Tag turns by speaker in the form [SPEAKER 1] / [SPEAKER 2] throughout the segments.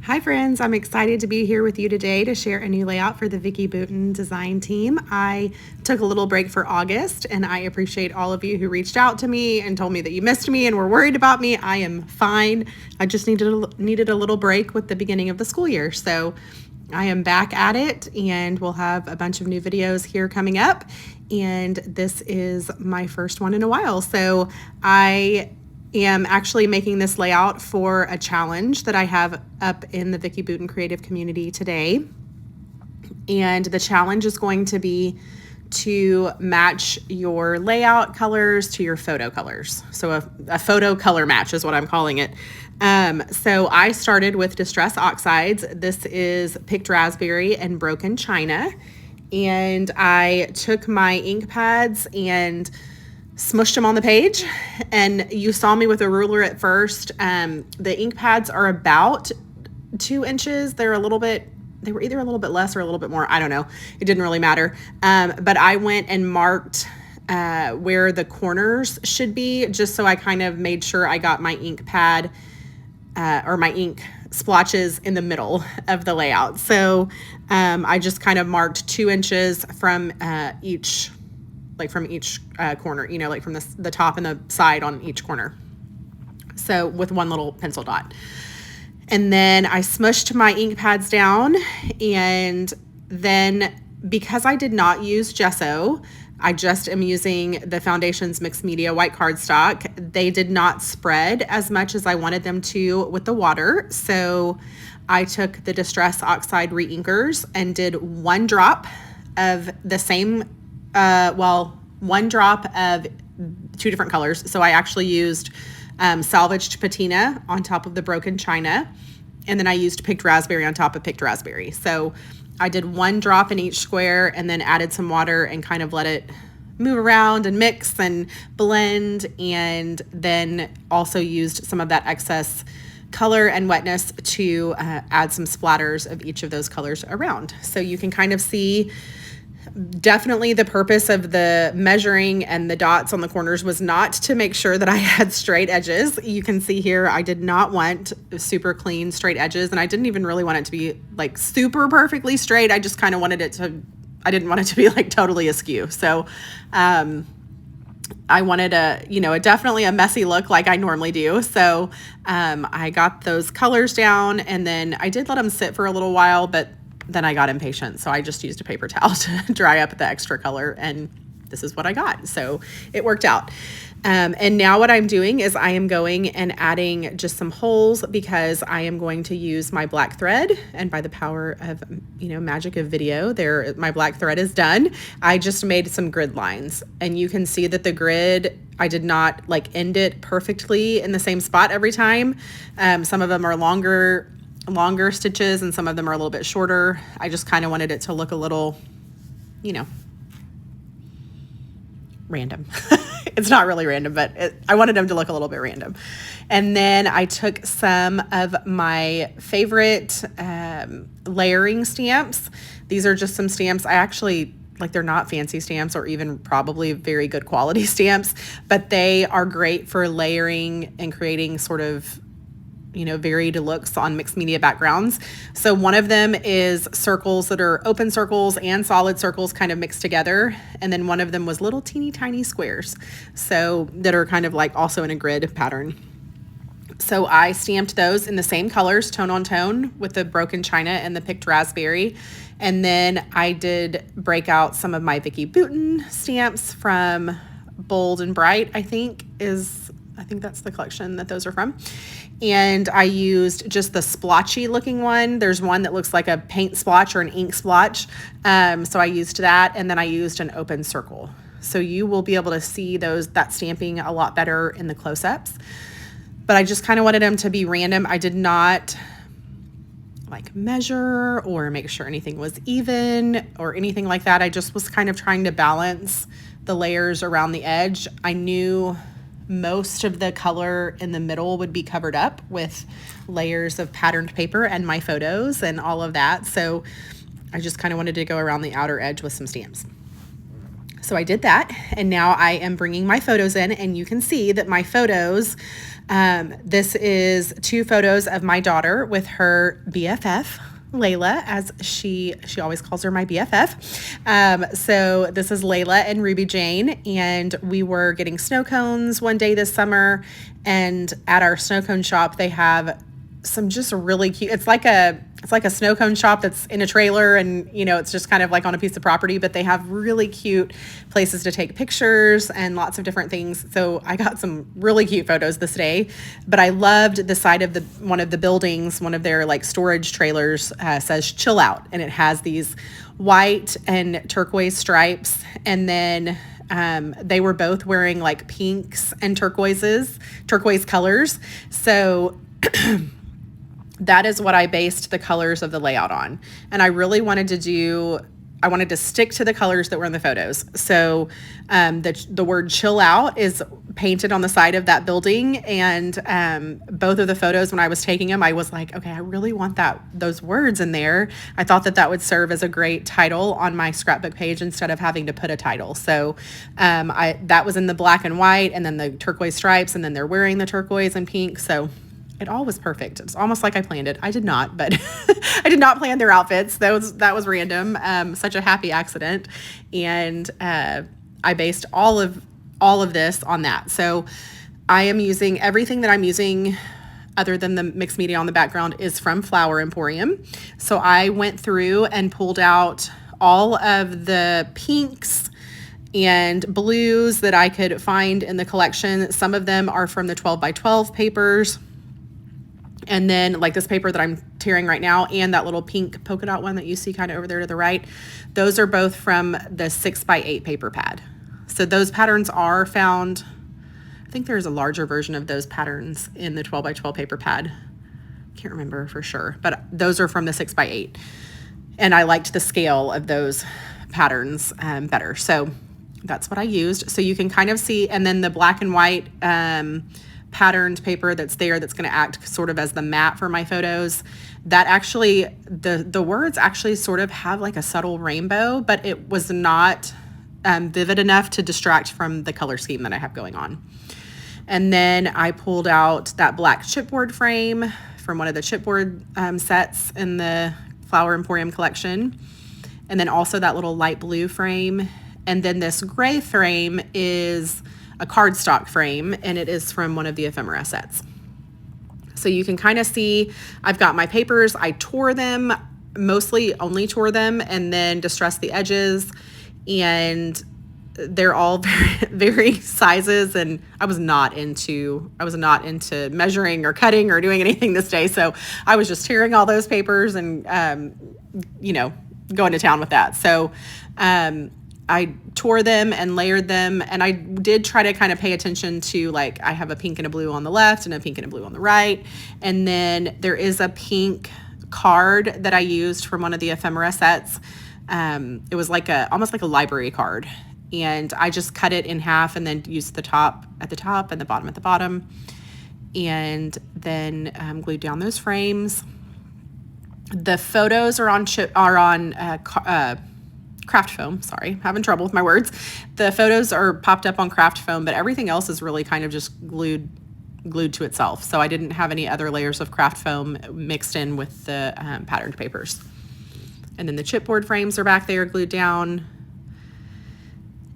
[SPEAKER 1] Hi friends, I'm excited to be here with you today to share a new layout for the Vicki Boutin design team. I took a little break for August and I appreciate all of you who reached out to me and told me that you missed me and were worried about me. I am fine. I just needed a little break with the beginning of the school year. So I am back at it and we'll have a bunch of new videos here coming up. And this is my first one in a while. So I am actually making this layout for a challenge that I have up in the Vicki Boutin Creative Community today. And the challenge is going to be to match your layout colors to your photo colors. So a photo color match is what I'm calling it. So I started with Distress Oxides. This is Picked Raspberry and Broken China. And I took my ink pads and smushed them on the page, and you saw me with a ruler at first. The ink pads are about 2 inches. They were either a little bit less or a little bit more. I don't know. It didn't really matter. But I went and marked where the corners should be, just so I kind of made sure I got my ink pad or my ink splotches in the middle of the layout. So I just kind of marked 2 inches from each corner, like from the top and the side on each corner. So with one little pencil dot. And then I smushed my ink pads down, and then because I did not use gesso, I just am using the Foundations Mixed Media white cardstock. They did not spread as much as I wanted them to with the water. So I took the Distress Oxide re-inkers and did 1 drop of the same one drop of 2 different colors. So I actually used salvaged patina on top of the broken china, and then I used picked raspberry on top of picked raspberry. So I did 1 drop in each square and then added some water and kind of let it move around and mix and blend, and then also used some of that excess color and wetness to add some splatters of each of those colors around. So you can kind of see definitely the purpose of the measuring and the dots on the corners was not to make sure that I had straight edges. You can see here I did not want super clean straight edges, and I didn't even really want it to be like super perfectly straight. I just kind of wanted it to, I didn't want it to be like totally askew. So I wanted definitely a messy look like I normally do. So I got those colors down, and then I did let them sit for a little while, but then I got impatient. So I just used a paper towel to dry up the extra color, and this is what I got. So it worked out. And now what I'm doing is I am going and adding just some holes, because I am going to use my black thread, and by the power of, magic of video there, my black thread is done. I just made some grid lines, and you can see that the grid, I did not end it perfectly in the same spot every time. Some of them are longer stitches and some of them are a little bit shorter. I just kind of wanted it to look a little, random. It's not really random, but I wanted them to look a little bit random. And then I took some of my favorite layering stamps. These are just some stamps. I actually, they're not fancy stamps or even probably very good quality stamps, but they are great for layering and creating sort of varied looks on mixed media backgrounds. So one of them is circles that are open circles and solid circles kind of mixed together. And then one of them was little teeny tiny squares. So that are kind of also in a grid pattern. So I stamped those in the same colors, tone on tone, with the broken china and the picked raspberry. And then I did break out some of my Vicki Boutin stamps from Bold and Bright, I think that's the collection that those are from. And I used just the splotchy looking one. There's one that looks like a paint splotch or an ink splotch. So I used that, and then I used an open circle. So you will be able to see that stamping a lot better in the close-ups. But I just kind of wanted them to be random. I did not measure or make sure anything was even or anything like that. I just was kind of trying to balance the layers around the edge. I knew most of the color in the middle would be covered up with layers of patterned paper and my photos and all of that. So I just kind of wanted to go around the outer edge with some stamps. So I did that, and now I am bringing my photos in, and you can see that my photos, this is 2 photos of my daughter with her BFF, Layla, as she always calls her my BFF. So this is Layla and Ruby Jane, and we were getting snow cones one day this summer, and at our snow cone shop, they have some just really cute, it's like a snow cone shop that's in a trailer, and it's just kind of like on a piece of property, but they have really cute places to take pictures and lots of different things. So I got some really cute photos this day, but I loved the side of one of the buildings, one of their like storage trailers says chill out, and it has these white and turquoise stripes, and then they were both wearing like pinks and turquoise colors. So that is what I based the colors of the layout on. And I really wanted to stick to the colors that were in the photos. So the word chill out is painted on the side of that building. And both of the photos, when I was taking them, I was like, okay, I really want those words in there. I thought that would serve as a great title on my scrapbook page instead of having to put a title. So that was in the black and white, and then the turquoise stripes, and then they're wearing the turquoise and pink. So it all was perfect. It's almost like I planned it. I did not, but I did not plan their outfits. That was random. Such a happy accident. And I based all of this on that. So I am using everything that I'm using other than the mixed media on the background is from Flower Emporium. So I went through and pulled out all of the pinks and blues that I could find in the collection. Some of them are from the 12 by 12 papers. And then like this paper that I'm tearing right now, and that little pink polka dot one that you see kind of over there to the right, those are both from the 6 by 8 paper pad. So those patterns are found, I think there's a larger version of those patterns in the 12 by 12 paper pad. Can't remember for sure, but those are from the 6 by 8. And I liked the scale of those patterns better. So that's what I used. So you can kind of see, and then the black and white patterned paper that's going to act sort of as the mat for my photos. That actually, the words actually sort of have like a subtle rainbow, but it was not vivid enough to distract from the color scheme that I have going on. And then I pulled out that black chipboard frame from one of the chipboard sets in the Flower Emporium collection. And then also that little light blue frame. And then this gray frame is a cardstock frame, and it is from one of the ephemera sets. So you can kind of see I've got my papers. I tore them, mostly only tore them, and then distressed the edges, and they're all very sizes, and I was not into measuring or cutting or doing anything this day. So I was just tearing all those papers and going to town with that. So I tore them and layered them, and I did try to kind of pay attention to, like, I have a pink and a blue on the left and a pink and a blue on the right, and then there is a pink card that I used from one of the ephemera sets. It was almost like a library card, and I just cut it in half and then used the top at the top and the bottom at the bottom, and then glued down those frames. The photos are on craft foam. Sorry, having trouble with my words. The photos are popped up on craft foam, but everything else is really kind of just glued to itself. So I didn't have any other layers of craft foam mixed in with the patterned papers. And then the chipboard frames are back there glued down.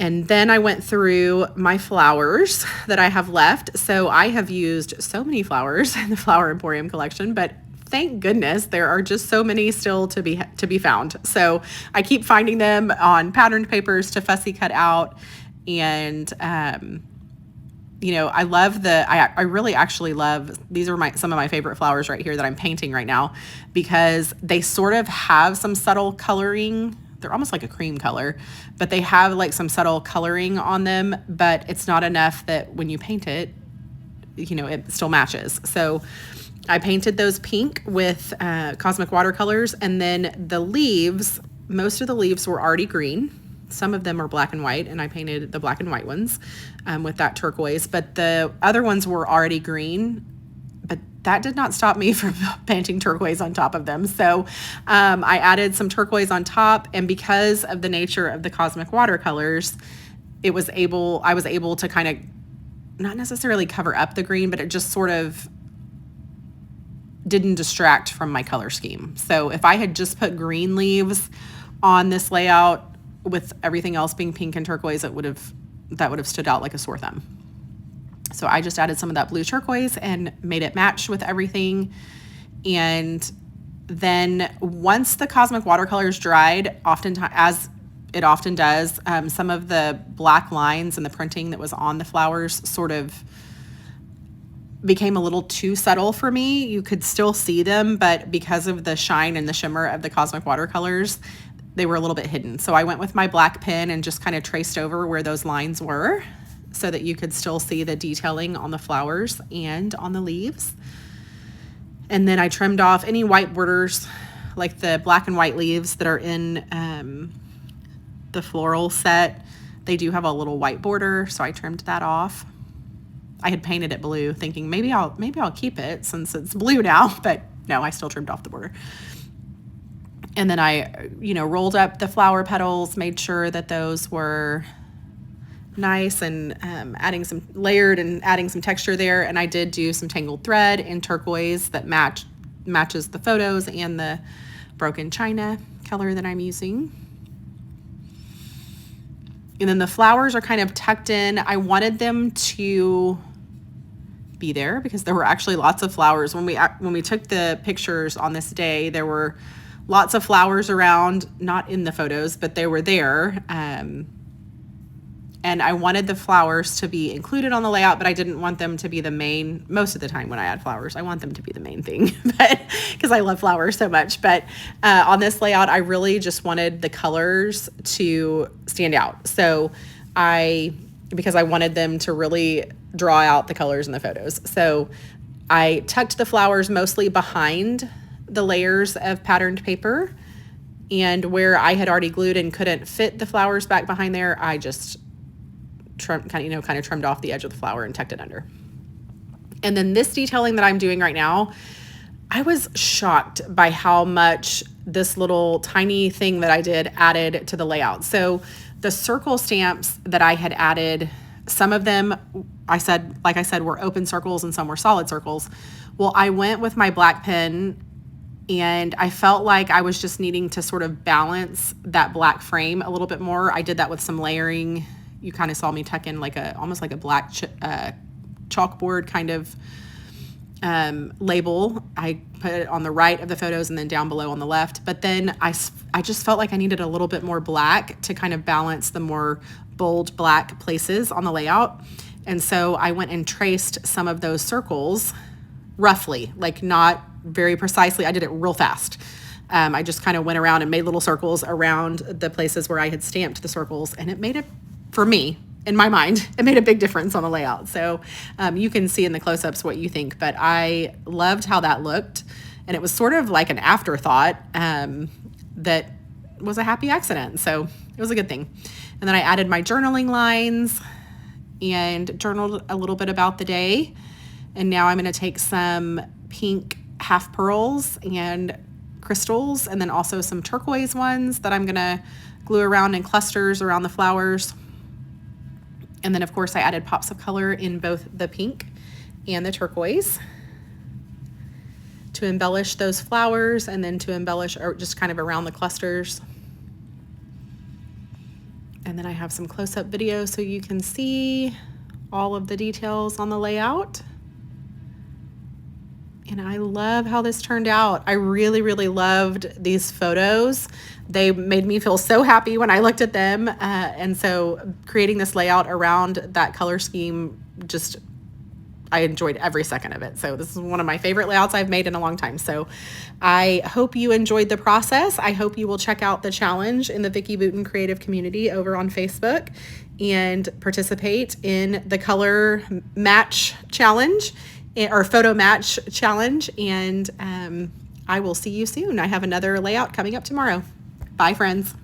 [SPEAKER 1] And then I went through my flowers that I have left. So I have used so many flowers in the Flower Emporium collection, but thank goodness there are just so many still to be found. So I keep finding them on patterned papers to fussy cut out. And, I really actually love, these are some of my favorite flowers right here that I'm painting right now, because they sort of have some subtle coloring. They're almost like a cream color, but they have like some subtle coloring on them, but it's not enough that when you paint it, it still matches. So I painted those pink with Cosmic Watercolors, and then the leaves, most of the leaves were already green. Some of them are black and white, and I painted the black and white ones with that turquoise, but the other ones were already green, but that did not stop me from painting turquoise on top of them. So I added some turquoise on top, and because of the nature of the cosmic watercolors, I was able to kind of not necessarily cover up the green, but it just sort of didn't distract from my color scheme. So if I had just put green leaves on this layout with everything else being pink and turquoise, that would have stood out like a sore thumb. So I just added some of that blue turquoise and made it match with everything. And then once the cosmic watercolors dried, oftentimes, as it often does, some of the black lines and the printing that was on the flowers sort of became a little too subtle for me. You could still see them, but because of the shine and the shimmer of the cosmic watercolors, they were a little bit hidden. So I went with my black pen and just kind of traced over where those lines were so that you could still see the detailing on the flowers and on the leaves. And then I trimmed off any white borders, like the black and white leaves that are in the floral set. They do have a little white border, so I trimmed that off. I had painted it blue, thinking maybe I'll keep it since it's blue now, but no, I still trimmed off the border. And then I, rolled up the flower petals, made sure that those were nice, and adding some texture there. And I did do some tangled thread in turquoise that matches the photos and the broken china color that I'm using. And then the flowers are kind of tucked in. I wanted them to be there because there were actually lots of flowers. When we took the pictures on this day, there were lots of flowers around, not in the photos, but they were there. And I wanted the flowers to be included on the layout, but I didn't want them to be the main. Most of the time when I add flowers, I want them to be the main thing, but because I love flowers so much. But on this layout, I really just wanted the colors to stand out. So because I wanted them to really draw out the colors in the photos. So I tucked the flowers mostly behind the layers of patterned paper, and where I had already glued and couldn't fit the flowers back behind there, I just kind of trimmed off the edge of the flower and tucked it under. And then this detailing that I'm doing right now, I was shocked by how much this little tiny thing that I did added to the layout. So the circle stamps that I had added, some of them, like I said, were open circles and some were solid circles. Well, I went with my black pen and I felt like I was just needing to sort of balance that black frame a little bit more. I did that with some layering. You kind of saw me tuck in almost like a black chalkboard kind of label. I put it on the right of the photos and then down below on the left. But then I just felt like I needed a little bit more black to kind of balance the more bold black places on the layout. And so I went and traced some of those circles roughly, like not very precisely. I did it real fast. I just kind of went around and made little circles around the places where I had stamped the circles, and it made it, for me, in my mind, it made a big difference on the layout. So you can see in the close-ups what you think, but I loved how that looked. And it was sort of like an afterthought that was a happy accident. So it was a good thing. And then I added my journaling lines and journaled a little bit about the day. And now I'm going to take some pink half pearls and crystals, and then also some turquoise ones that I'm going to glue around in clusters around the flowers. And then, of course, I added pops of color in both the pink and the turquoise to embellish those flowers, and then to embellish or just kind of around the clusters. And then I have some close-up video so you can see all of the details on the layout. And I love how this turned out. I really, really loved these photos. They made me feel so happy when I looked at them. And so creating this layout around that color scheme, I enjoyed every second of it. So this is one of my favorite layouts I've made in a long time. So I hope you enjoyed the process. I hope you will check out the challenge in the Vicki Boutin Creative Community over on Facebook and participate in the color match challenge or photo match challenge. And I will see you soon. I have another layout coming up tomorrow. Bye, friends.